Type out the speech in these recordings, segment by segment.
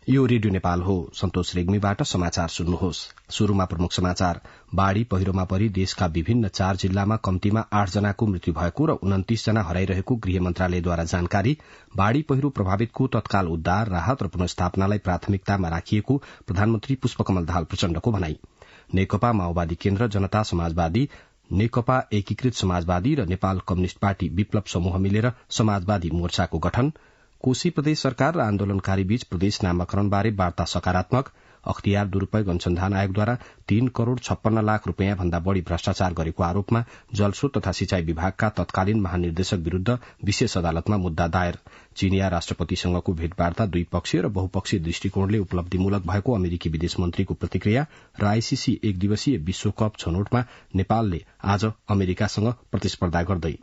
यो रेडियो नेपाल हो। सन्तोष रेग्मीबाट समाचार सुन्नुहोस्। शुरूमा प्रमुख समाचार। बाढ़ी पहिरोमा परि देशका विभिन्न 4 जिल्लामा कम्तीमा 8 जनाको मृत्यु भएको र 29 जना हराइरहेको गृह मन्त्रालयद्वारा जानकारी। बाढ़ी पहिरो प्रभावितको तत्काल उद्धार, राहत र पुनर्स्थापनालाई प्राथमिकतामा राखिएको प्रधानमन्त्री पुष्पकमल दाहाल प्रचण्डको भनाई। नेकपा माओवादी केन्द्र, जनता समाजवादी, नेकपा एकीकृत समाजवादी र नेपाल कम्युनिष्ट पार्टी विप्लव समूह मिलेर समाजवादी मोर्चाको गठन। कोशी प्रदेश सरकार र आन्दोलनकारी बीच प्रदेश नामाकरणबारे वार्ता सकारात्मक। अख्तियार दुरूपयोग अनुसन्धान आयोगद्वारा 3 करोड़ 56 लाख रूपियाँ भन्दा बढ़ी भ्रष्टाचार गरेको आरोपमा जलस्रोत तथा सिंचाई विभागका तत्कालीन महानिर्देशक विरूद्ध विशेष अदालतमा मुद्दा दायर। चीनिया राष्ट्रपतिसँगको भेटवार्ता द्विपक्षीय र बहुपक्षीय दृष्टिकोणले उपलब्धिमूलक भएको अमेरिकी विदेश मन्त्रीको प्रतिक्रिया र आईसीसी 1 दिवसीय विश्वकप छनौटमा नेपालले आज अमेरिकासँग प्रतिस्पर्धा गर्दै।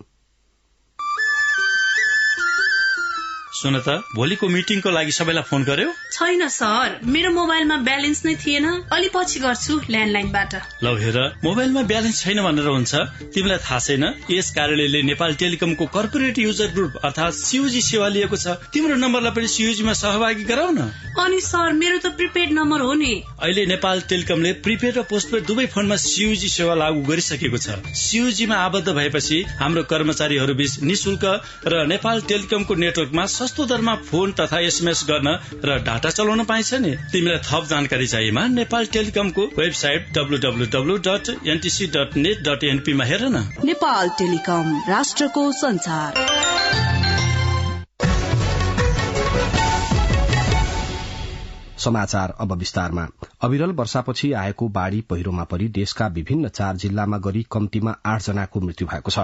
सुन त, भोलिको मिटिङको लागि सबैलाई फोन गर्यो? छैन सर, मेरो मोबाइलमा ब्यालेन्स नै थिएन। अलि पछि गर्छु ल्यान्डलाइनबाट। लौ हेर, मोबाइलमा ब्यालेन्स छैन भनेर हुन्छ? तिमीलाई थाहा छैन यस कार्यालयले नेपाल टेलिकमको कर्पोरेट युजर ग्रुप अर्थात सीयूजी सेवा लिएको छ। तिम्रो नम्बरलाई पनि सीयूजीमा सहभागी गराउ न। अनि सर, मेरो त प्रिपेड नम्बर हो नि। अहिले नेपाल टेलिकमले प्रिपेड र पोस्टपेड दुवै फोनमा सीयूजी सेवा लागू गरिसकेको छ। सीयूजीमा आबद्ध भएपछि हाम्रो कर्मचारीहरू बीच निशुल्क र नेपाल टेलिकमको नेटवर्कमा सस्तो दरमा फोन तथा एसएमएस गर्न र डाटा चलाउन पाइन्छ नि। तिमीलाई थप जानकारी चाहिएमा नेपाल टेलिकमको वेबसाइट www.ntc.net.np मा हेर न। नेपाल टेलिकम, राष्ट्रको संचार। समाचार अब विस्तारमा। अविरल वर्षापछि आएको बाढ़ी पहिरोमा परि देशका विभिन्न 4 जिल्लामा गरी कम्तीमा 8 जनाको मृत्यु भएको छ।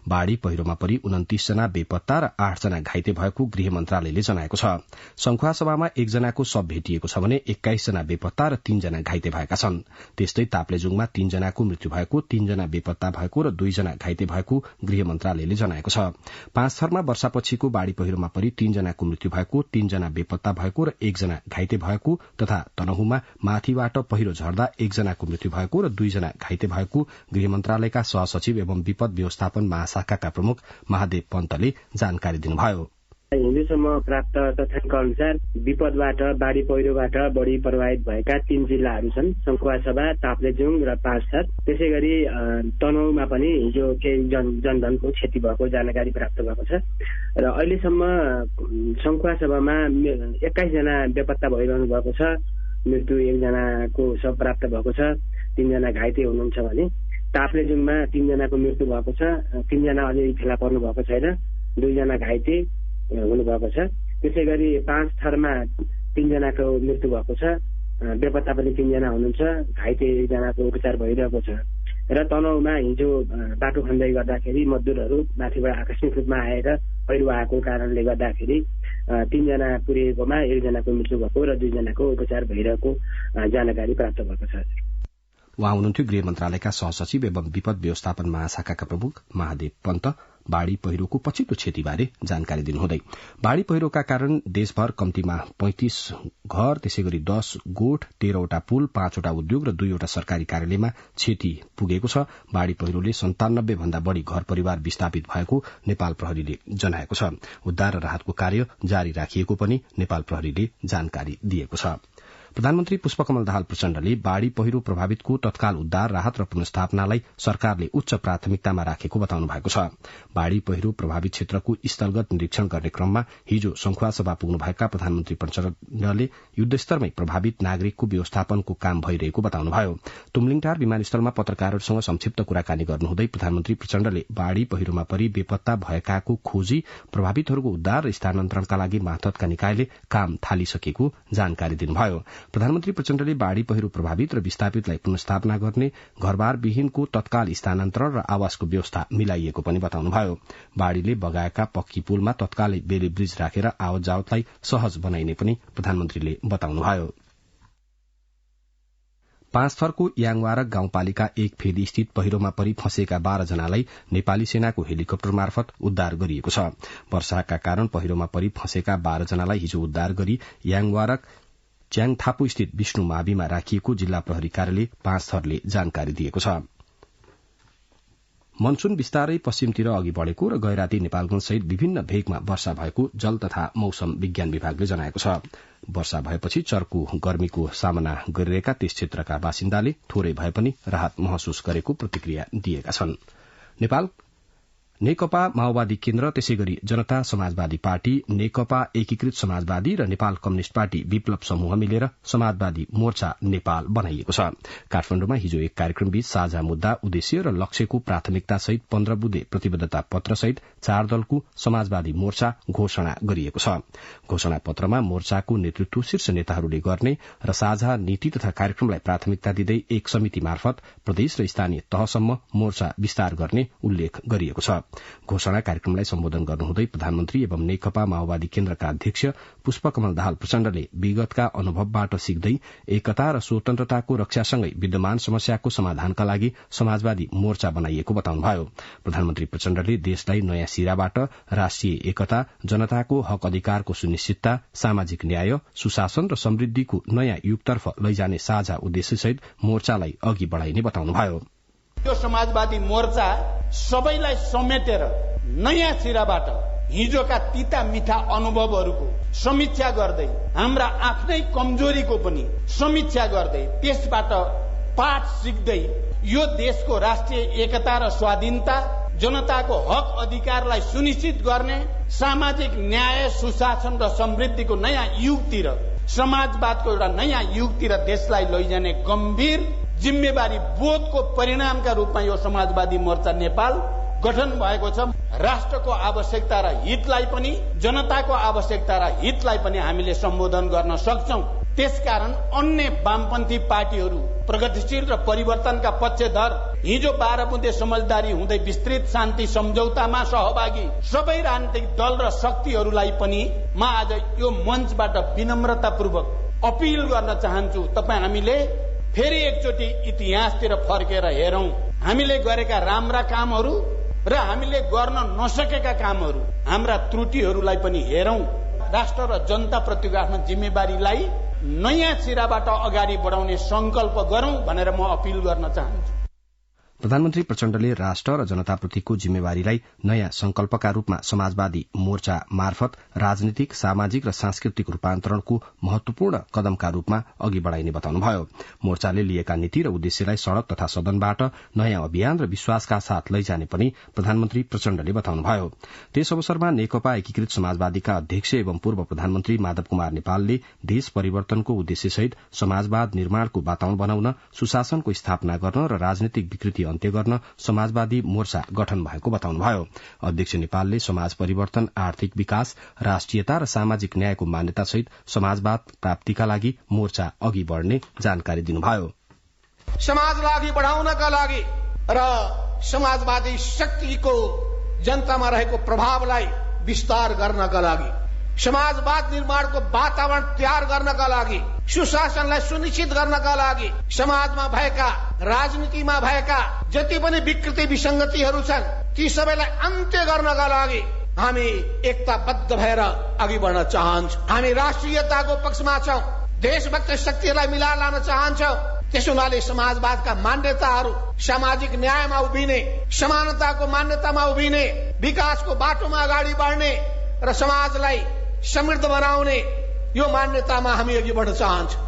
बाढ़ी पहिरोमा परि 29 जना बेपत्ता र 8 जना घाइते भएको गृह मन्त्रालयले जनाएको छ। संखुवासभामा 1 जनाको शव भेटिएको छ भने 21 जना बेपत्ता र 3 जना घाइते भएका छन्। त्यस्तै ताप्लेजुङमा 3 जनाको मृत्यु भएको, 3 जना बेपत्ता भएको र 2 जना घाइते भएको गृह मन्त्रालयले जनाएको छ। पाँचथरमा वर्षापछिको बाढ़ी पहिरोमा परि 3 जनाको मृत्यु भएको, 3 जना बेपत्ता भएको र 1 जना घाइते भएको तथा तनहुमा माथिबाट पहिरो झर्दा 1 जनाको मृत्यु भएको र 2 जना घाइते भएको गृह मन्त्रालयका सहसचिव एवं विपद व्यवस्थापन महाशाखाका प्रमुख महादेव पन्तले जानकारी दिनुभयो। हिजोसम्म प्राप्त तथ्याङ्क अनुसार विपदबाट, बाढ़ी पहिरोबाट बढ़ी प्रभावित भएका 3 जिल्लाहरू छन्, संखुवासभा, ताप्लेजुङ र पाँचथर। त्यसै गरी तनहुमा पनि हिजो केही जनधनको क्षति भएको जानकारी प्राप्त भएको छ र अहिलेसम्म संखुवासभामा 21 जना बेपत्ता भइरहनु भएको छ। मृत्यु 1 जनाको शव प्राप्त भएको छ, 3 जना घाइते हुनुहुन्छ भने ताप्लेजुङमा 3 जनाको मृत्यु भएको छ, 3 जना अलि फेला पर्नु भएको छैन, 2 जना घाइते हुनुभएको छ। त्यसै गरी पाँचथरमा 3 जनाको मृत्यु भएको छ, बेपत्ता पनि 3 जना हुनुहुन्छ, घाइते 1 जनाको उपचार भइरहेको छ। र तनहुमा हिजो बाटो खन्दै गर्दाखेरि मजदुरहरू माथिबाट आकस्मिक रूपमा आएर पहिरो आएको कारणले गर्दाखेरि 3 जना पुरिएकोमा 1 जनाको मृत्यु भएको र 2 जनाको उपचार भइरहेको जानकारी प्राप्त भएको छ। उहाँ हुनुहुन्थ्यो गृह मन्त्रालयका सहसचिव एवं विपद व्यवस्थापन महाशाखाका प्रमुख महादेव पन्त। बाढ़ी पहिरोको पछिल्लो क्षतिबारे जानकारी दिनुहुँदै बाढ़ी पहिरोका कारण देशभर कम्तीमा 35 घर, त्यसै गरी 10 गोठ, 13 वटा पुल, 5 वटा उद्योग र 2 वटा सरकारी कार्यालयमा क्षति पुगेको छ। बाढ़ी पहिरोले 97 भन्दा बढ़ी घर परिवार विस्थापित भएको नेपाल प्रहरीले जनाएको छ। उद्धार र राहतको कार्य जारी राखिएको पनि नेपाल प्रहरीले जानकारी दिएको छ। प्रधानमन्त्री पुष्पकमल दाहाल प्रचण्डले बाढ़ी पहिरो प्रभावितको तत्काल उद्धार, राहत र पुनर्स्थापनालाई सरकारले उच्च प्राथमिकतामा राखेको बताउनु भएको छ। बाढ़ी पहिरो प्रभावित क्षेत्रको स्थलगत निरीक्षण गर्ने क्रममा हिजो संखुवासभा पुग्नुभएका प्रधानमन्त्री प्रचण्डले युद्धस्तरमै प्रभावित नागरिकको व्यवस्थापनको काम भइरहेको बताउनुभयो। तुमलिङटार विमानस्थलमा पत्रकारहरूसँग संक्षिप्त कुराकानी गर्नुहुँदै प्रधानमन्त्री प्रचण्डले बाढ़ी पहिरोमा परि बेपत्ता भएकाको खोजी, प्रभावितहरूको उद्धार र स्थानान्तरणका लागि मातहतका निकायले काम थालिसकेको जानकारी दिनुभयो। प्रधानमन्त्री प्रचण्डले बाढ़ी पहिरो प्रभावित र विस्थापितलाई पुनर्स्थापना गर्ने, घरबार विहीनको तत्काल स्थानान्तरण र आवासको व्यवस्था मिलाइएको पनि बताउनुभयो। बाढ़ीले बगाएका पक्की पुलमा तत्कालै बेली ब्रिज राखेर आवत जावतलाई सहज बनाइने पनि प्रधानमन्त्रीले बताउनुभयो। पाँचथरको याङवारक गाउँपालिका 1 फेदी स्थित पहिरोमा परि फँसेका 12 जनालाई नेपाली सेनाको हेलिकप्टर मार्फत उद्धार गरिएको छ। वर्षाका कारण पहिरोमा परि फँसेका 12 जनालाई हिजो उद्धार गरी याङवारक च्याङथापु स्थित विष्णु माविमा राखिएको जिल्ला प्रहरी कार्यालय पाँचथरले जानकारी दिएको छ। मनसून बिस्तारै पश्चिमतिर अघि बढ़ेको र गैराती नेपालगंज सहित विभिन्न भेगमा वर्षा भएको जल तथा मौसम विज्ञान विभागले जनाएको छ। वर्षा भएपछि चर्को गर्मीको सामना गरिरहेका त्यस क्षेत्रका बासिन्दाले थोरै भए पनि राहत महसुस गरेको प्रतिक्रिया दिएका छन्। नेपाल नेकपा माओवादी केन्द्र, त्यसैगरी जनता समाजवादी पार्टी, नेकपा एकीकृत समाजवादी र नेपाल कम्युनिष्ट पार्टी विप्लव समूह मिलेर समाजवादी मोर्चा नेपाल बनाइएको छ। काठमाडौँमा हिजो एक कार्यक्रमबीच साझा मुद्दा, उद्देश्य र लक्ष्यको प्राथमिकता सहित 15 बुँदे प्रतिबद्धता पत्र सहित 4 दलको समाजवादी मोर्चा घोषणा गरिएको छ। घोषणा पत्रमा मोर्चाको नेतृत्व शीर्ष नेताहरूले गर्ने र साझा नीति तथा कार्यक्रमलाई प्राथमिकता दिँदै एक समिति मार्फत प्रदेश र स्थानीय तहसम्म मोर्चा विस्तार गर्ने उल्लेख गरिएको छ। घोषणा कार्यक्रमलाई सम्बोधन गर्नुहुँदै प्रधानमन्त्री एवं नेकपा माओवादी केन्द्रका अध्यक्ष पुष्पकमल दाहाल प्रचण्डले विगतका अनुभवबाट सिक्दै एकता र स्वतन्त्रताको रक्षासँगै विद्यमान समस्याको समाधानका लागि समाजवादी मोर्चा बनाइएको बताउनुभयो। प्रधानमन्त्री प्रचण्डले देशलाई नयाँ सिराबाट राष्ट्रिय एकता, जनताको हक अधिकारको सुनिश्चितता, सामाजिक न्याय, सुशासन र समृद्धिको नयाँ युगतर्फ लैजाने साझा उद्देश्यसहित मोर्चालाई अघि बढ़ाइने बताउनुभयो। यो समाजवादी मोर्चा सबैलाई समेटेर नयाँ सिराबाट हिजोका तीता मिठा अनुभवहरूको समीक्षा गर्दै, हाम्रा आफ्नै कमजोरीको पनि समीक्षा गर्दै, त्यसबाट पाठ सिक्दै यो देशको राष्ट्रिय एकता र स्वाधीनता, जनताको हक अधिकारलाई सुनिश्चित गर्ने, सामाजिक न्याय, सुशासन र समृद्धिको नयाँ युगतिर, समाजवादको एउटा नयाँ युगतिर देशलाई लैजाने गम्भीर जिम्मेवारी बोधको परिणामका रूपमा यो समाजवादी मोर्चा नेपाल गठन भएको छ। राष्ट्रको आवश्यकता र हितलाई पनि, जनताको आवश्यकता र हितलाई पनि हामीले सम्बोधन गर्न सक्छौं। त्यसकारण अन्य वामपन्थी पार्टीहरू, प्रगतिशील र परिवर्तनका पक्षधर, हिजो 12 बुँदे समझदारी हुँदै विस्तृत शान्ति सम्झौतामा सहभागी सबै राजनीतिक दल र शक्तिहरूलाई पनि म आज यो मञ्चबाट विनम्रतापूर्वक अपील गर्न चाहन्छु, तपाईँ हामीले फेरि एकचोटि इतिहासतिर फर्केर हेरौं। हामीले गरेका राम्रा कामहरू र हामीले गर्न नसकेका कामहरू, हाम्रा त्रुटिहरूलाई पनि हेरौं। राष्ट्र र जनताप्रतिको आफ्नो जिम्मेवारीलाई नयाँ सिराबाट अगाडि बढाउने संकल्प गरौं भनेर म अपील गर्न चाहन्छु। प्रधानमन्त्री प्रचण्डले राष्ट्र र जनताप्रतिको जिम्मेवारीलाई नयाँ संकल्पका रूपमा समाजवादी मोर्चा मार्फत राजनीतिक, सामाजिक र सांस्कृतिक रूपान्तरणको महत्वपूर्ण कदमका रूपमा अघि बढ़ाइने बताउनुभयो। मोर्चाले लिएका नीति र उद्देश्यलाई सड़क तथा सदनबाट नयाँ अभियान र विश्वासका साथ लैजाने पनि प्रधानमन्त्री प्रचण्डले बताउनुभयो। त्यस अवसरमा नेकपा एकीकृत समाजवादीका अध्यक्ष एवं पूर्व प्रधानमन्त्री माधव कुमार नेपालले देश परिवर्तनको उद्देश्यसहित समाजवाद निर्माणको वातावरण बनाउन, सुशासनको स्थापना गर्न र राजनीतिक विकृति अन्त्य गर्न समाजवादी मोर्चा गठन भएको बताउनुभयो। अध्यक्ष नेपालले समाज परिवर्तन, आर्थिक विकास, राष्ट्रियता र सामाजिक न्यायको मान्यता सहित समाजवाद प्राप्तिका लागि मोर्चा अघि बढ़ने जानकारी दिनुभयो। समाजलाई अघि बढ़ाउनका लागि र समाजवादी शक्तिको जनतामा रहेको प्रभावलाई विस्तार गर्नका लागि, समाजवाद निर्माणको वातावरण तयार गर्नका लागि, सुशासनलाई सुनिश्चित गर्नका लागि, समाजमा भएका, राजनीतिमा भएका जति पनि विकृति विसंगतिहरू छन् ती सबैलाई अन्त्य गर्नका लागि हामी एकताबद्ध भएर अघि बढ्न चाहन्छौं। हामी राष्ट्रियताको पक्षमा छौं, देशभक्त शक्तिहरूलाई मिलाएर लान चाहन्छौं। त्यसो हुनाले समाजवादका मान्यताहरू, सामाजिक न्यायमा उभिने, समानताको मान्यतामा उभिने, विकासको बाटोमा अगाडि बढ्ने र समाजलाई समृद्ध बनाउने यो मान्यतामा हामी अघि बढ्न चाहन्छौं।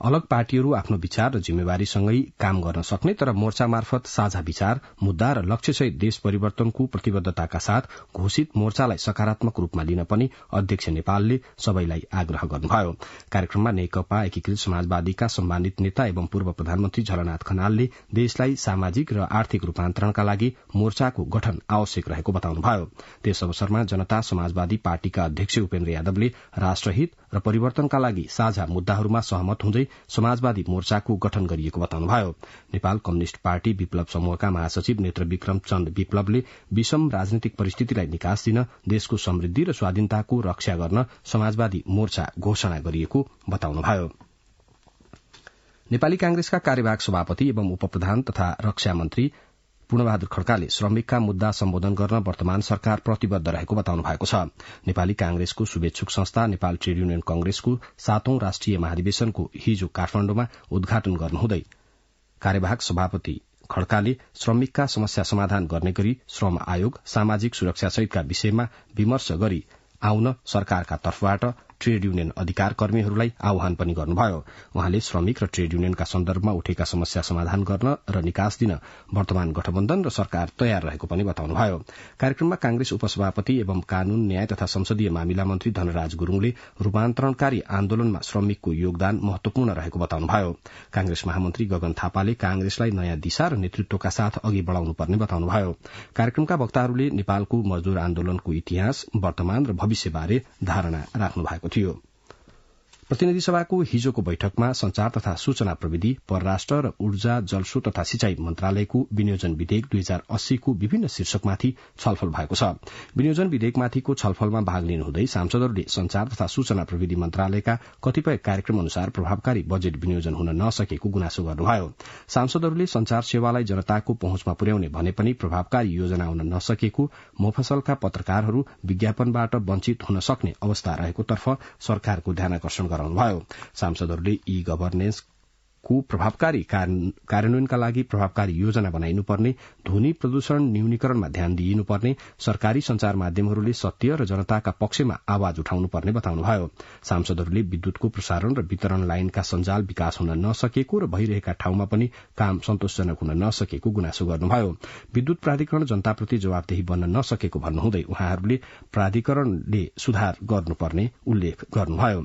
अलग पार्टीहरू आफ्नो विचार र जिम्मेवारीसँगै काम गर्न सक्ने तर मोर्चा मार्फत साझा विचार, मुद्दा र लक्ष्यसहित देश परिवर्तनको प्रतिबद्धताका साथ घोषित मोर्चालाई सकारात्मक रूपमा लिन पनि अध्यक्ष नेपालले सबैलाई आग्रह गर्नुभयो। कार्यक्रममा नेकपा एकीकृत समाजवादीका सम्मानित नेता एवं पूर्व प्रधानमन्त्री झलनाथ खनालले देशलाई सामाजिक र आर्थिक रूपान्तरणका लागि मोर्चाको गठन आवश्यक रहेको बताउनुभयो। त्यस अवसरमा जनता समाजवादी पार्टीका अध्यक्ष उपेन्द्र यादवले राष्ट्रहित र परिवर्तनका लागि साझा मुद्दाहरूमा सहमत हुँदै समाजवादी मोर्चाको गठन गरिएको बताउनुभयो। नेपाल कम्युनिष्ट पार्टी विप्लव समूहका महासचिव नेत्र विक्रम चन्द विप्लवले विषम राजनीतिक परिस्थितिलाई निकास दिन देशको समृद्धि र स्वाधीनताको रक्षा गर्न समाजवादी मोर्चा घोषणा गरिएको बताउनुभयो। नेपाली कांग्रेसका कार्यवाहक सभापति एवं उपप्रधान तथा रक्षा मन्त्री पूर्णबहादुर खड्काले श्रमिकका मुद्दा सम्बोधन गर्न वर्तमान सरकार प्रतिबद्ध रहेको बताउनु भएको छ। नेपाली कांग्रेसको शुभेच्छुक संस्था नेपाल ट्रेड युनियन कंग्रेसको 7औं राष्ट्रिय महाधिवेशनको हिजो काठमाडौँमा उद्घाटन गर्नुहुँदै कार्यवाहक सभापति खड्काले श्रमिकका समस्या समाधान गर्ने गरी श्रम आयोग सामाजिक सुरक्षा सहितका विषयमा विमर्श गरी आउन सरकारका तर्फबाट ट्रेड युनियन अधिकार कर्मीहरूलाई आह्वान पनि गर्नुभयो। उहाँले श्रमिक र ट्रेड युनियनका सन्दर्भमा उठेका समस्या समाधान गर्न र निकास दिन वर्तमान गठबन्धन र सरकार तयार रहेको पनि बताउनुभयो। कार्यक्रममा कांग्रेस उपसभापति एवं कानून न्याय तथा संसदीय मामिला मन्त्री धनराज गुरूङले रूपान्तरणकारी आन्दोलनमा श्रमिकको योगदान महत्वपूर्ण रहेको बताउनुभयो। कांग्रेस महामन्त्री गगन थापाले कांग्रेसलाई नयाँ दिशा र नेतृत्वका साथ अघि बढ़ाउनुपर्ने बताउनुभयो। कार्यक्रमका वक्ताहरूले नेपालको मजदूर आन्दोलनको इतिहास, वर्तमान र भविष्यबारे धारणा राख्नु भएको थियो। प्रतिनिधि सभाको हिजोको बैठकमा संचार तथा सूचना प्रविधि, परराष्ट्र र ऊर्जा, जलस्रोत तथा सिंचाई मन्त्रालयको विनियोजन विधेयक 2080 को विभिन्न शीर्षकमाथि छलफल भएको छ। विनियोजन विधेयकमाथिको छलफलमा भाग लिनुहुँदै सांसदहरूले संचार तथा सूचना प्रविधि मन्त्रालयका कतिपय कार्यक्रम अनुसार प्रभावकारी बजेट विनियोजन हुन नसकेको गुनासो गर्नुभयो। सांसदहरूले संचार सेवालाई जनताको पहुँचमा पुर्याउने भने पनि प्रभावकारी योजना आउन नसकेको, मफसलका पत्रकारहरू विज्ञापनबाट वञ्चित हुन सक्ने अवस्था रहेको तर्फ सरकारको ध्यानाकर्षण गराउनुभयो। सांसदहरूले ई गभर्नेन्स को प्रभावकारी कार्यान्वयनका लागि प्रभावकारी योजना बनाइनुपर्ने, ध्वनि प्रदूषण न्यूनीकरणमा ध्यान दिइनुपर्ने, सरकारी संचार माध्यमहरूले सत्य र जनताका पक्षमा आवाज उठाउनुपर्ने बताउनुभयो। सांसदहरूले विद्युतको प्रसारण र वितरण लाइनका सञ्जाल विकास हुन नसकेको र भइरहेका ठाउँमा पनि काम सन्तोषजनक हुन नसकेको गुनासो गर्नुभयो। विद्युत प्राधिकरण जनताप्रति जवाबदेही बन्न नसकेको भन्नुहुँदै उहाँहरूले प्राधिकरणले सुधार गर्नुपर्ने उल्लेख गर्नुभयो।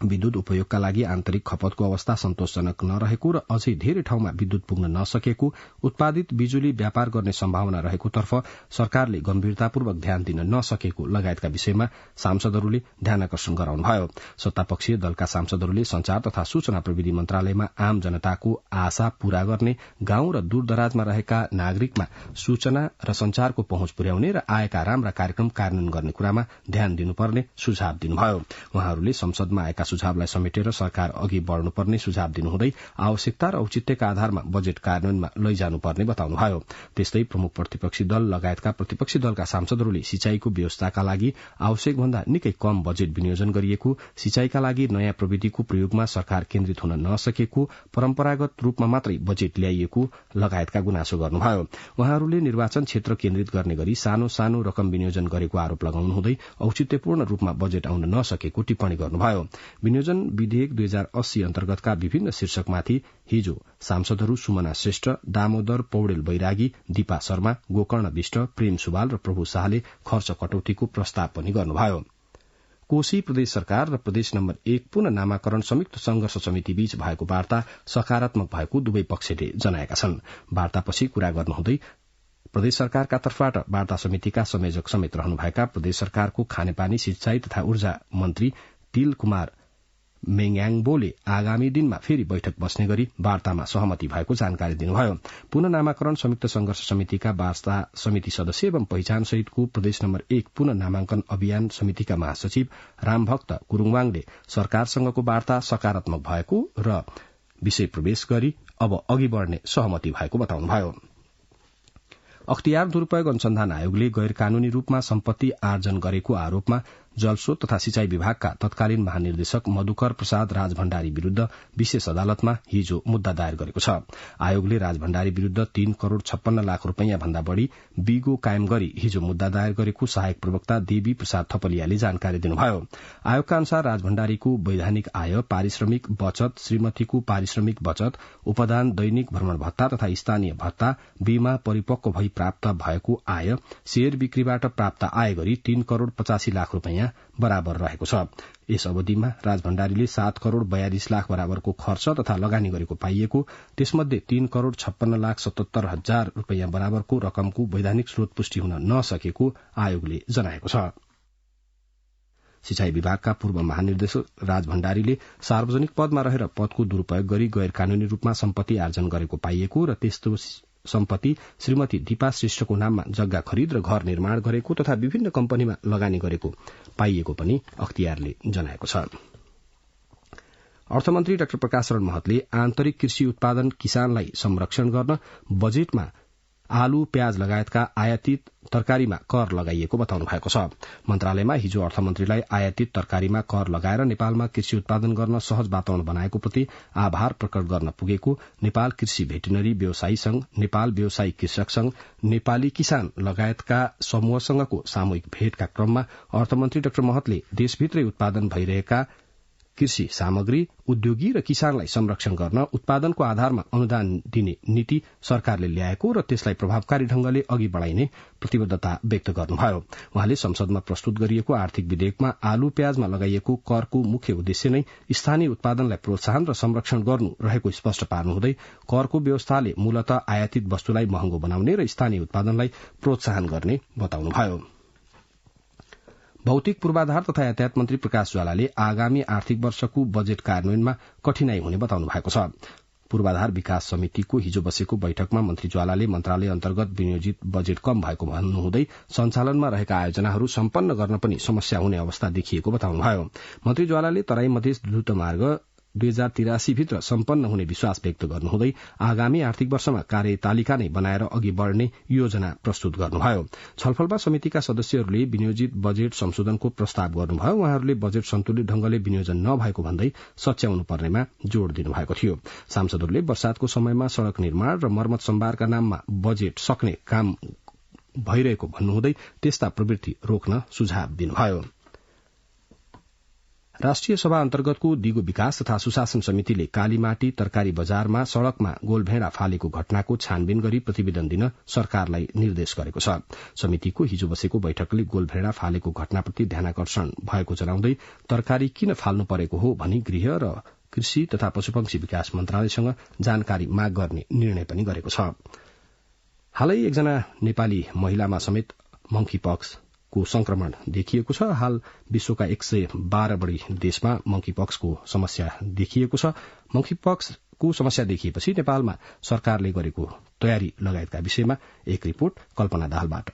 विद्युत उपयोगका लागि आन्तरिक खपतको अवस्था सन्तोषजनक नरहेको र अझै धेरै ठाउँमा विद्युत पुग्न नसकेको, उत्पादित बिजुली व्यापार गर्ने सम्भावना रहेको तर्फ सरकारले गम्भीरतापूर्वक ध्यान दिन नसकेको लगायतका विषयमा सांसदहरूले ध्यानाकर्षण गराउनुभयो। सत्तापक्षीय दलका सांसदहरूले संचार तथा सूचना प्रविधि मन्त्रालयमा आम जनताको आशा पूरा गर्ने, गाउँ र दूरदराजमा रहेका नागरिकमा सूचना र संचारको पहुँच पुर्याउने र आएका राम्रा कार्यक्रम कार्यान्वयन गर्ने कुरामा ध्यान दिनुपर्ने सुझाव दिनुभयो। उहाँहरूले संसदमा आएका सुझावलाई समेटेर सरकार अघि बढ़नुपर्ने सुझाव दिनुहुँदै आवश्यकता र औचित्यका आधारमा बजेट कार्यान्वयनमा लैजानुपर्ने बताउनुभयो। त्यस्तै प्रमुख प्रतिपक्षी दल लगायतका प्रतिपक्षी दलका सांसदहरूले सिंचाईको व्यवस्थाका लागि आवश्यक भन्दा निकै कम बजेट विनियोजन गरिएको, सिंचाईका लागि नयाँ प्रविधिको प्रयोगमा सरकार केन्द्रित हुन नसकेको, परम्परागत रूपमा मात्रै बजेट ल्याइएको लगायतका गुनासो गर्नुभयो। उहाँहरूले निर्वाचन क्षेत्र केन्द्रित गर्ने गरी सानो सानो रकम विनियोजन गरेको आरोप लगाउनुहुँदै औचित्यपूर्ण रूपमा बजेट आउन नसकेको टिप्पणी गर्नुभयो। विनियोजन विधेयक 2080 अन्तर्गतका विभिन्न शीर्षकमाथि हिजो सांसदहरू सुमना श्रेष्ठ, दामोदर पौडेल बैरागी, दीपा शर्मा, गोकर्ण विष्ट, प्रेम सुवाल र प्रभु शाहले खर्च कटौतीको प्रस्ताव पनि गर्नुभयो। कोशी प्रदेश सरकार र प्रदेश नम्बर 1 पुनः नामाकरण संयुक्त संघर्ष समिति बीच भएको वार्ता सकारात्मक भएको दुवै पक्षले जनाएका छन्। वार्तापछि कुरा गर्नुहुँदै प्रदेश सरकारका तर्फबाट वार्ता समितिका संयोजक समेत रहनुभएका प्रदेश सरकारको खानेपानी, सिंचाई तथा ऊर्जा मन्त्री तिल कुमार मेङयाङबोले आगामी दिनमा फेरि बैठक बस्ने गरी वार्तामा सहमति भएको जानकारी दिनुभयो। पुनः नामाकरण संयुक्त संघर्ष समितिका वार्ता समिति सदस्य एवं पहिचान सहितको प्रदेश नम्बर 1 पुनः नामाङ्कन अभियान समितिका महासचिव रामभक्त गुरूङवाङले सरकारसँगको वार्ता सकारात्मक भएको र विषय प्रवेश गरी अब अघि बढ़ने सहमति भएको बताउनुभयो। अख्तियार दुरूपयोग अनुसन्धान आयोगले गैर कानूनी रूपमा सम्पत्ति आर्जन गरेको आरोपमा जलस्रोत तथा सिंचाई विभागका तत्कालीन महानिर्देशक मधुकर प्रसाद राजभण्डारी विरूद्ध विशेष अदालतमा हिजो मुद्दा दायर गरेको छ। आयोगले राजभण्डारी विरूद्ध 3 करोड़ 56 लाख रूपियाँ भन्दा बढ़ी बिगो कायम गरी हिजो मुद्दा दायर गरेको सहायक प्रवक्ता देवी प्रसाद थपलियाले जानकारी दिनुभयो। आयोगका अनुसार राजभण्डारीको वैधानिक आय, पारिश्रमिक बचत, श्रीमतीको पारिश्रमिक बचत, उपदान, दैनिक भ्रमण भत्ता तथा स्थानीय भत्ता, बीमा परिपक्व भई प्राप्त भएको आय, शेयर बिक्रीबाट प्राप्त आय गरी 3 करोड़ 85 लाख रूपियाँ बराबर रहेको छ। यस अवधिमा राजभण्डारीले 7 करोड़ 42 लाख बराबरको खर्च तथा लगानी गरेको पाइएको, त्यसमध्ये 3 करोड़ 56 लाख 77 हजार रूपियाँ बराबरको रकमको वैधानिक स्रोत पुष्टि हुन नसकेको आयोगले जनाएको छ। सिंचाई विभागका पूर्व महानिर्देशक राजभण्डारीले सार्वजनिक पदमा रहेर पदको दुरूपयोग गरी गैर कानूनी रूपमा सम्पत्ति आर्जन गरेको पाइएको र त्यस्तो सम्पत्ति श्रीमती दीपा श्रेष्ठको नाममा जग्गा खरिद र घर निर्माण गरेको तथा विभिन्न कम्पनीमा लगानी गरेको पाइएको पनि अख्तियारले जनाएको छ। अर्थमन्त्री डाक्टर प्रकाश शरण महतले आन्तरिक कृषि उत्पादन किसानलाई संरक्षण गर्न बजेटमा आलु प्याज लगायतका आयातित तरकारीमा कर लगाइएको बताउनु भएको छ। मन्त्रालयमा हिजो अर्थमन्त्रीलाई आयातित तरकारीमा कर लगाएर नेपालमा कृषि उत्पादन गर्न सहज वातावरण बनाएको प्रति आभार प्रकट गर्न पुगेको नेपाल कृषि भेटरिनरी व्यवसायी संघ, नेपाल व्यवसायी कृषक संघ, नेपाली किसान लगायतका समूहसँगको सामूहिक भेटका क्रममा अर्थमन्त्री डाक्टर महतले देशभित्रै उत्पादन भइरहेका कृषि सामग्री, उद्योगी र किसानलाई संरक्षण गर्न उत्पादनको आधारमा अनुदान दिने नीति सरकारले ल्याएको र त्यसलाई प्रभावकारी ढंगले अघि बढ़ाइने प्रतिबद्धता व्यक्त गर्नुभयो। उहाँले संसदमा प्रस्तुत गरिएको आर्थिक विधेयकमा आलु प्याजमा लगाइएको करको मुख्य उद्देश्य नै स्थानीय उत्पादनलाई प्रोत्साहन र संरक्षण गर्नु रहेको स्पष्ट पार्नुहुँदै करको व्यवस्थाले मूलतः आयातित वस्तुलाई महँगो बनाउने र स्थानीय उत्पादनलाई प्रोत्साहन गर्ने बताउनुभयो। भौतिक पूर्वाधार तथा यातायात मन्त्री प्रकाश ज्वालाले आगामी आर्थिक वर्षको बजेट कार्यान्वयनमा कठिनाई हुने बताउनु भएको छ। पूर्वाधार विकास समितिको हिजो बसेको बैठकमा मन्त्री ज्वालाले मन्त्रालय अन्तर्गत विनियोजित बजेट कम भएको भन्नुहुँदै सञ्चालनमा रहेका आयोजनाहरू सम्पन्न गर्न पनि समस्या हुने अवस्था देखिएको बताउनुभयो। मन्त्री ज्वालाले तराई मधेस द्रुत मार्ग 2083 भित्र सम्पन्न हुने विश्वास व्यक्त गर्नुहुँदै आगामी आर्थिक वर्षमा कार्यतालिका नै बनाएर अघि बढ़ने योजना प्रस्तुत गर्नुभयो। छलफलमा समितिका सदस्यहरूले विनियोजित बजेट संशोधनको प्रस्ताव गर्नुभयो। उहाँहरूले बजेट सन्तुलित ढंगले विनियोजन नभएको भन्दै सच्याउनु पर्नेमा जोड़ दिनुभएको थियो। सांसदहरूले वर्षातको समयमा सड़क निर्माण र मर्मत सम्भारका नाममा बजेट सक्ने काम भइरहेको भन्नुहुँदै त्यस्ता प्रवृत्ति रोक्न सुझाव दिनुभयो। राष्ट्रिय सभा अन्तर्गतको दिगो विकास तथा सुशासन समितिले कालीमाटी तरकारी बजारमा सड़कमा गोलभेड़ा फालेको घटनाको छानबिन गरी प्रतिवेदन दिन सरकारलाई निर्देश गरेको छ। समितिको हिजो बसेको बैठकले गोलभेड़ा फालेको घटनाप्रति ध्यानाकर्षण भएको जनाउँदै तरकारी किन फाल्नु परेको हो भनी गृह र कृषि तथा पशुपक्षी विकास मन्त्रालयसँग जानकारी माग गर्ने निर्णय पनि गरेको छ। हालै एकजना नेपाली महिलामा समेत मंकी पक्स को संक्रमण देखिएको छ। हाल विश्वका 112 बढ़ी देशमा मंकी पक्सको समस्या देखिएको छ। मंकी पक्सको समस्या देखिएपछि नेपालमा सरकारले गरेको तयारी लगायतका विषयमा एक रिपोर्ट कल्पना दाहालबाट।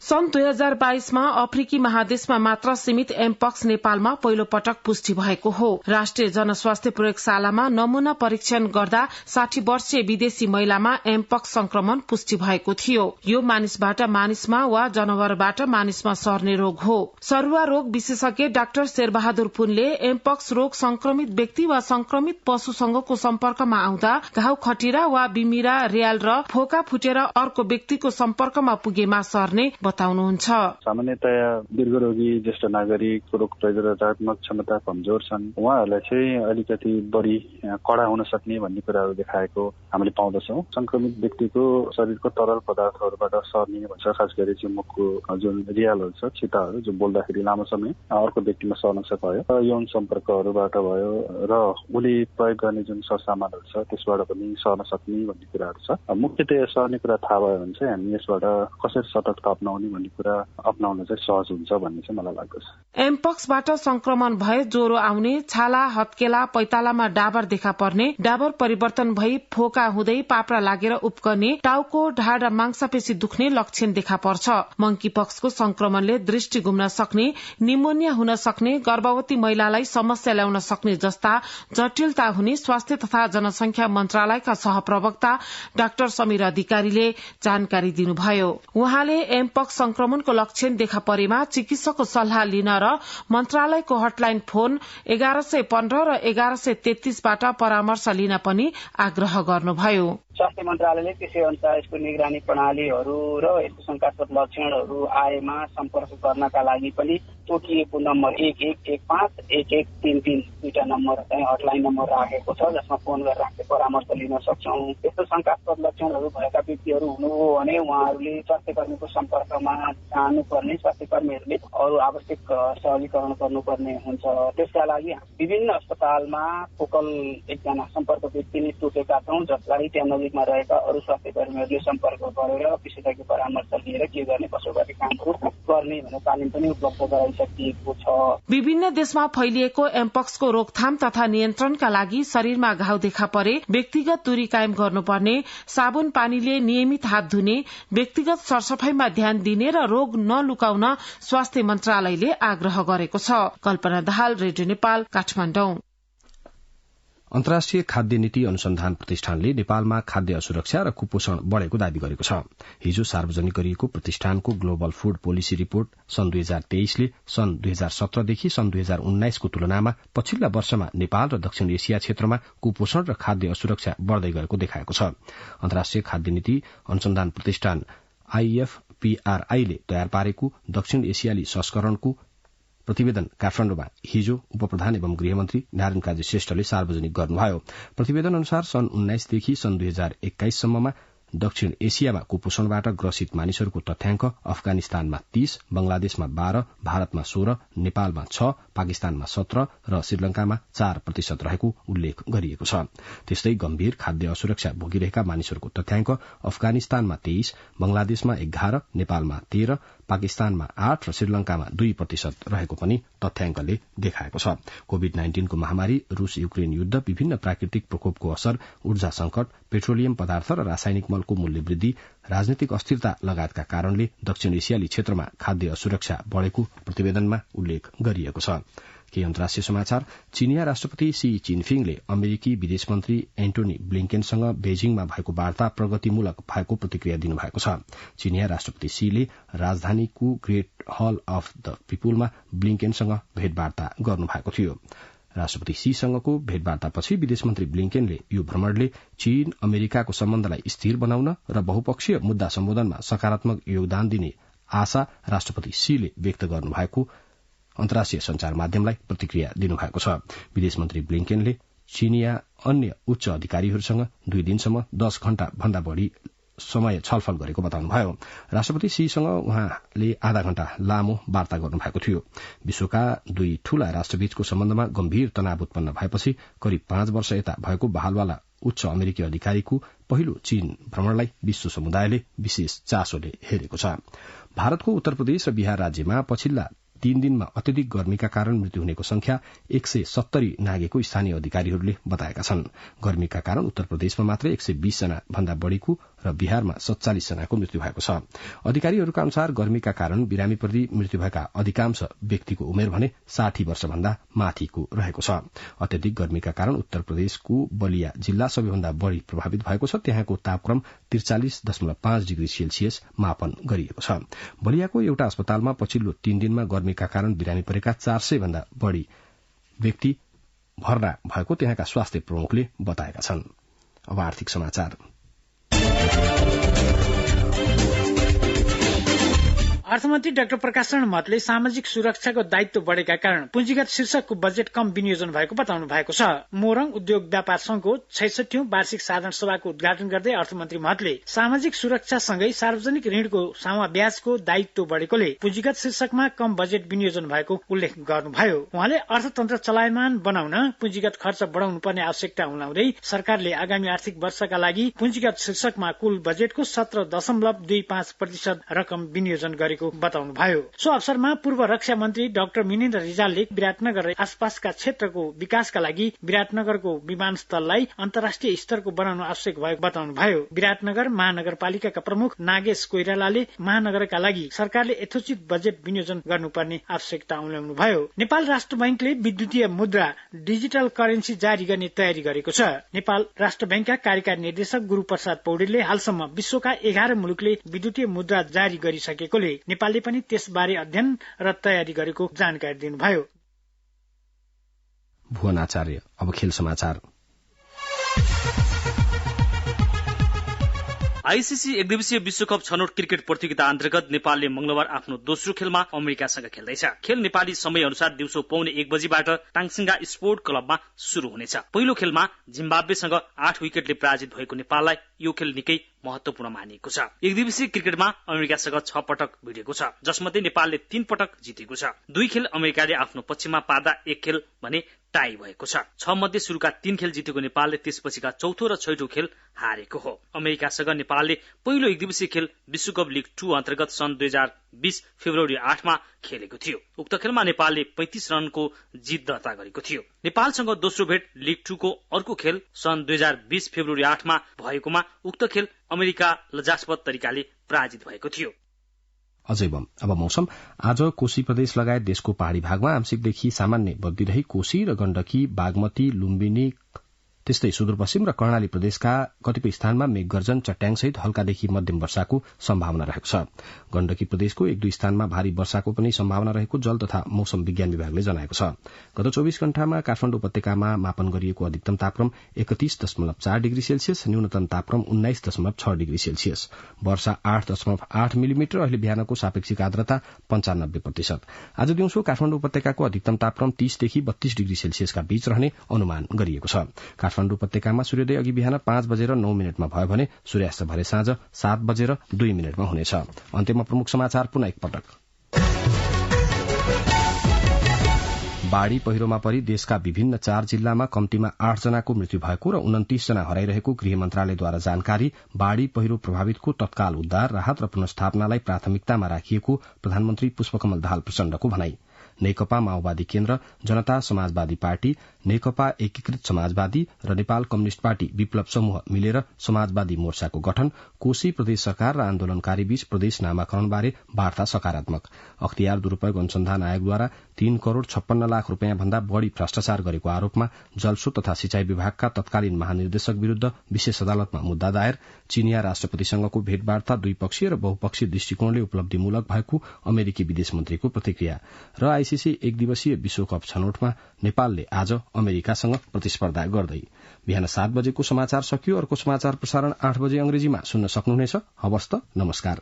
सन् 2022 मा अफ्रिकी महादेशमा मात्र सीमित एमपक्स नेपालमा पहिलो पटक पुष्टि भएको हो। राष्ट्रिय जनस्वास्थ्य प्रयोगशालामा नमूना परीक्षण गर्दा 60 वर्षीय विदेशी महिलामा एमपक्स संक्रमण पुष्टि भएको थियो। यो मानिसबाट मानिसमा वा जनावरबाट मानिसमा सर्ने रोग हो। सरुवा रोग विशेषज्ञ डाक्टर शेरबहादुर पुनले एमपक्स रोग संक्रमित व्यक्ति वा संक्रमित पशुसँगको सम्पर्कमा आउँदा घाउ खटिरा वा बिमिरा, रियाल र फोका फुटेर अर्को व्यक्तिको सम्पर्कमा पुगेमा सर्ने बताउनुहुन्छ। सामान्यतया दीर्घरोगी, ज्येष्ठ नागरिक, रोग प्रतिरोधात्मक क्षमता कमजोर छन्, उहाँहरूलाई चाहिँ अलिकति बढी कडा हुन सक्ने भन्ने कुराहरू देखाएको हामीले पाउँदछौँ। संक्रमित व्यक्तिको शरीरको तरल पदार्थहरूबाट सर्ने भन्छ, खास गरी चाहिँ मुखको जुन रियालहरू छ, छिटाहरू जो बोल्दाखेरि लामो समय अर्को व्यक्तिमा सर्न सक्यो, यौन सम्पर्कहरूबाट भयो र उसले प्रयोग गर्ने जुन सरसामानहरू छ त्यसबाट पनि सर्न सक्ने भन्ने कुराहरू छ। मुख्यतया सर्ने कुरा थाहा भयो भने चाहिँ हामी यसबाट कसरी सतर्कता अपनाउने भन्ने कुरा अपनाउन चाहिँ सहज हुन्छ भन्ने चाहिँ मलाई लाग्दछ। एमपक्सबाट संक्रमण भए ज्वरो आउने, छाला, हत्केला, पैतालामा डाबर देखा पर्ने, डाबर परिवर्तन भई फोका हुँदै पाप्रा लागेर उप्कने, टाउको, ढाड र मांसपेशी दुख्ने लक्षण देखा पर्छ। मंकी पक्सको संक्रमणले दृष्टि गुम्न सक्ने, निमोनिया हुन सक्ने, गर्भवती महिलालाई समस्या ल्याउन सक्ने जस्ता जटिलता हुने स्वास्थ्य तथा जनसंख्या मन्त्रालयका सहप्रवक्ता डाक्टर समीर अधिकारीले जानकारी दिनुभयो। उहाँले एमपक्स संक्रमणको लक्षण देखा परेमा चिकित्सकको सल्लाह लिन र मन्त्रालयको हटलाइन फोन 1115 र 1133 बाट परामर्श लिन पनि आग्रह गर्नुभयो। स्वास्थ्य मन्त्रालयले त्यसै अनुसार यसको निगरानी प्रणालीहरू र यस्तो शंकास्पद लक्षणहरू आएमा सम्पर्क गर्नका लागि पनि तोकिएको नम्बर 1115-1133 दुईटा नम्बर चाहिँ हटलाइन नम्बर राखेको छ, जसमा फोन गरेर हामीले परामर्श लिन सक्छौं। यस्तो शंकास्पद लक्षणहरू भएका व्यक्तिहरू हुनुभयो भने उहाँहरूले स्वास्थ्य कर्मीको सम्पर्कमा जानुपर्ने, स्वास्थ्य कर्मीहरूले अरू आवश्यक सहजीकरण गर्नुपर्ने हुन्छ। त्यसका लागि विभिन्न अस्पतालमा फोकल एकजना सम्पर्क व्यक्ति नै तोकेका छौं, जसलाई त्यहाँ नजिकमा रहेका अरू स्वास्थ्य कर्मीहरूले सम्पर्क गरेर विशेषज्ञ परामर्श लिएर के गर्ने, कसो गर्ने कामहरू गर्ने भन्ने तालिम पनि उपलब्ध गराइसकिएको छ। विभिन्न देशमा फैलिएको एमपक्सको रोकथाम तथा नियन्त्रणका लागि शरीरमा घाउ देखा परे व्यक्तिगत दूरी कायम गर्नुपर्ने, साबुन पानीले नियमित हात धुने, व्यक्तिगत सरसफाईमा ध्यान दिने र रोग नलुकाउन स्वास्थ्य मन्त्रालयले आग्रह गरेको छ। कल्पना दाहाल, रेडियो नेपाल, काठमाडौँ। अन्तर्राष्ट्रिय खाद्य नीति अनुसन्धान प्रतिष्ठानले नेपालमा खाद्य असुरक्षा र कुपोषण बढ़ेको दावी गरेको छ। हिजो सार्वजनिक गरिएको प्रतिष्ठानको ग्लोबल फूड पोलिसी रिपोर्ट सन् 2023 ले सन् 2017 देखि सन् 2019 को तुलनामा पछिल्ला वर्षमा नेपाल र दक्षिण एसिया क्षेत्रमा कुपोषण र खाद्य असुरक्षा बढ़दै गएको देखाएको छ। अन्तर्राष्ट्रिय खाद्य नीति अनुसन्धान प्रतिष्ठान IFPRI ले तयार पारेको दक्षिण एसियाली संस्करणको प्रतिवेदन काठमाडौँमा हिजो उपप्रधान एवं गृहमन्त्री नारायण काजी श्रेष्ठले सार्वजनिक गर्नुभयो। प्रतिवेदन अनुसार सन् 19 देखि सन् 2021 सम्ममा दक्षिण एसियामा कुपोषणबाट ग्रसित मानिसहरूको तथ्याङ्क अफगानिस्तानमा 30, बंगलादेशमा 12, भारतमा 16, नेपालमा 6, पाकिस्तानमा 17 र श्रीलंकामा 4% रहेको उल्लेख गरिएको छ। त्यस्तै गम्भीर खाद्य असुरक्षा भोगिरहेका मानिसहरूको तथ्याङ्क अफगानिस्तानमा 23, बंगलादेशमा 11, नेपालमा 13, पाकिस्तानमा 8 र श्रीलंकामा 2% रहेको पनि तथ्याङ्कले देखाएको छ। कोभिड-19 को महामारी, रूस युक्रेन युद्ध, विभिन्न प्राकृतिक प्रकोपको असर, ऊर्जा संकट, पेट्रोलियम पदार्थ र रासायनिक मलको मूल्य वृद्धि, राजनीतिक अस्थिरता लगायतका कारणले दक्षिण एसियाली क्षेत्रमा खाद्य असुरक्षा बढ़ेको प्रतिवेदनमा उल्लेख गरिएको छ। केही अन्तर्राष्ट्रिय समाचार। चीनिया राष्ट्रपति शी चिनफिङले अमेरिकी विदेश मन्त्री एन्टोनी ब्लिंकेनसँग बेजिङमा भएको वार्ता प्रगतिमूलक भएको प्रतिक्रिया दिनुभएको छ। चीनिया राष्ट्रपति शीले राजधानीको ग्रेट हल अफ द पिपुलमा ब्लिंकेनसँग भेटवार्ता गर्नुभएको थियो। राष्ट्रपति शीसँगको भेटवार्तापछि विदेश मन्त्री ब्लिंकेनले यो भ्रमणले चीन अमेरिकाको सम्बन्धलाई स्थिर बनाउन र बहुपक्षीय मुद्दा सम्बोधनमा सकारात्मक योगदान दिने आशा राष्ट्रपति शीले व्यक्त गर्नुभएको अन्तर्राष्ट्रिय संचार माध्यमलाई प्रतिक्रिया दिनुभएको छ। विदेश मन्त्री ब्लिंकेनले चीनिया अन्य उच्च अधिकारीहरूसँग 2 दिनसम्म 10 घण्टा भन्दा बढ़ी समय छलफल गरेको बताउनुभयो। राष्ट्रपति शीसँग उहाँले आधा घण्टा लामो वार्ता गर्नुभएको थियो। विश्वका 2 ठूला राष्ट्रबीचको सम्बन्धमा गम्भीर तनाव उत्पन्न भएपछि करिब 5 वर्ष यता भएको बहालवाला उच्च अमेरिकी अधिकारीको पहिलो चीन भ्रमणलाई विश्व समुदायले विशेष चासोले हेरेको छ। भारतको उत्तर प्रदेश र बिहार राज्यमा पछिल्ला 3 दिनमा अत्यधिक गर्मीका कारण मृत्यु हुनेको संख्या 170 नागेको स्थानीय अधिकारीहरूले बताएका छन्। गर्मीका कारण उत्तर प्रदेशमा मात्र 120 जना भन्दा बढ़ीको र बिहारमा 47 जनाको मृत्यु भएको छ। अधिकारीहरूका अनुसार गर्मीका कारण बिरामी पर्दी मृत्यु भएका अधिकांश व्यक्तिको उमेर भने 60 वर्ष भन्दा माथिको रहेको छ। अत्यधिक गर्मीका कारण उत्तर प्रदेशको बलिया जिल्ला सबैभन्दा बढ़ी प्रभावित भएको छ। त्यहाँको तापक्रम 43.5 डिग्री सेल्सियस मापन गरिएको छ। बलियाको एउटा अस्पतालमा पछिल्लो 3 दिनमा गर्मीका कारण बिरामी परेका 400 भन्दा बढ़ी व्यक्ति भर्ना भएको त्यहाँका स्वास्थ्य प्रमुखले बताएका छन्। अब आर्थिक समाचार। अर्थमन्त्री डाक्टर प्रकाश चरण महतले सामाजिक सुरक्षाको दायित्व बढ़ेका कारण पुँजीगत शीर्षकको बजेट कम विनियोजन भएको बताउनु भएको छ। मोरङ उद्योग व्यापार संघको 66औं वार्षिक साधारण सभाको उद्घाटन गर्दै अर्थमन्त्री महतले सामाजिक सुरक्षासँगै सार्वजनिक ऋणको सामा ब्याजको दायित्व बढ़ेकोले पुँजीगत शीर्षकमा कम बजेट विनियोजन भएको उल्लेख गर्नुभयो। उहाँले अर्थतन्त्र चलायमान बनाउन पुँजीगत खर्च बढ़ाउनु पर्ने आवश्यकता उनाउँदै सरकारले आगामी आर्थिक वर्षका लागि पुँजीगत शीर्षकमा कुल बजेटको 17.25% रकम विनियोजन गरेको बताउनुभयो। सो अवसरमा पूर्व रक्षा मन्त्री डाक्टर मिनेन्द्र रिजालले विराटनगर र आसपासका क्षेत्रको विकासका लागि विराटनगरको विमानस्थललाई अन्तर्राष्ट्रिय स्तरको बनाउन आवश्यक भएको बताउनुभयो। विराटनगर महानगरपालिकाका प्रमुख नागेश कोइरालाले महानगरका लागि सरकारले यथोचित बजेट विनियोजन गर्नुपर्ने आवश्यकता उल्लेख्नुभयो। नेपाल राष्ट्र बैंकले विद्युतीय मुद्रा डिजिटल करेन्सी जारी गर्ने तयारी गरेको छ। नेपाल राष्ट्र बैंकका कार्यकारी निर्देशक गुरूप्रसाद पौडेलले हालसम्म विश्वका 11 मुलुकले विद्युतीय मुद्रा जारी गरिसकेकोले नेपालले पनि त्यसबारे अध्ययन र तयारी गरेको जानकारी दिनुभयो। भुवन आचार्य। अब खेल समाचार। आईसीसी एकदिवसीय विश्वकप छनौट क्रिकेट प्रतियोगिता अन्तर्गत नेपालले मंगलबार आफ्नो दोस्रो खेलमा अमेरिकासँग खेल्दैछ। खेल नेपाली समय अनुसार दिउँसो 1:15 बजीबाट टाङसिंगा स्पोर्ट क्लबमा शुरू हुनेछ। पहिलो खेलमा जिम्बाब्वेसँग 8 विकेटले पराजित भएको नेपाललाई यो खेल निकै महत्वपूर्ण मानिएको छ। एकदिवसीय क्रिकेटमा अमेरिकासँग 6 पटक भिडेको छ, जसमध्ये नेपालले 3 पटक जितेको छ। 2 खेल अमेरिकाले आफ्नो पक्षमा पार्दा 1 खेल भने टाई भएको छ। 6 मध्ये सुरुका 3 खेल जितेको नेपालले त्यसपछिका चौथो र छैटौं खेल हारेको हो। अमेरिकासँग नेपालले पहिलो एकदिवसीय खेल विश्वकप लीग 2 अन्तर्गत सन् 2020 फेब्रुअरी 8 मा खेलेको थियो। उक्त खेलमा नेपालले 35 रनको जित दर्ता गरेको थियो। नेपालसँग दोस्रो भेट लीग 2 को अर्को खेल सन् 2020 फेब्रुअरी 8 मा भएकोमा उक्त खेल अमेरिका लज्जास्पद तरिकाले पराजित भएको थियो। अब मौसम। आज कोशी प्रदेश लगायत देशको पहाड़ी भागमा आंशिकदेखि सामान्य बद्ली रही कोशी र गण्डकी, बागमती, लुम्बिनी, त्यस्तै सुदूरपश्चिम र कर्णाली प्रदेशका कतिपय स्थानमा मेघगर्जन चट्याङसहित हल्कादेखि मध्यम वर्षाको सम्भावना रहेको छ। गण्डकी प्रदेशको 1-2 स्थानमा भारी वर्षाको पनि सम्भावना रहेको जल तथा मौसम विज्ञान विभागले जनाएको छ। गत 24 घण्टामा काठमाडौँ उपत्यकामा मापन गरिएको अधिकतम तापक्रम 31.4 डिग्री सेल्सियस, न्यूनतम तापक्रम 19.6 डिग्री सेल्सियस, वर्षा 8.8 मिलिमिटर, अहिले बिहानको सापेक्षिक आर्द्रता 95%। आज दिउँसो काठमाडौँ उपत्यकाको अधिकतम तापक्रम 30 देखि 32 डिग्री सेल्सियसका बीच रहने अनुमान गरिएको छ। काठमाडौँ उपत्यकामा सूर्योदय अघि बिहान 5:09 भयो भने सूर्यास्त भरे साँझ 7:02 हुनेछ। अन्त्यमा प्रमुख समाचार पुनः एकपटक। बाढ़ी पहिरोमा परि देशका विभिन्न 4 जिल्लामा कम्तीमा 8 जनाको मृत्यु भएको र 29 जना हराइरहेको गृह मन्त्रालयद्वारा जानकारी। बाढ़ी पहिरो प्रभावितको तत्काल उद्धार, राहत र पुनर्स्थापनालाई प्राथमिकतामा राखिएको प्रधानमन्त्री पुष्पकमल दाहाल प्रचण्डको भनाई। नेकपा माओवादी केन्द्र, जनता समाजवादी पार्टी, नेकपा एकीकृत समाजवादी र नेपाल कम्युनिष्ट पार्टी विप्लव समूह मिलेर समाजवादी मोर्चाको गठन। कोशी प्रदेश सरकार र आन्दोलनकारी बीच प्रदेश नामाकरणबारे वार्ता सकारात्मक। अख्तियार दुरूपयोग अनुसन्धान आयोगद्वारा 3 करोड़ 56 लाख रूपियाँ भन्दा बढ़ी भ्रष्टाचार गरेको आरोपमा जलस्रोत तथा सिंचाई विभागका तत्कालीन महानिर्देशक विरूद्ध विशेष अदालतमा मुद्दा दायर। चीनिया राष्ट्रपतिसँगको भेटवार्ता द्विपक्षीय र बहुपक्षीय दृष्टिकोणले उपलब्धिमूलक भएको अमेरिकी विदेश मन्त्रीको प्रतिक्रिया। र आईसीसी 1 दिवसीय विश्वकप छनौटमा नेपालले आज अमेरिकासँग प्रतिस्पर्धा गर्दै। बिहान 7 बजेको समाचार सकियो। अर्को समाचार प्रसारण 8 बजे अंग्रेजीमा सुन्न सक्नुहुनेछ। हवस् त, नमस्कार।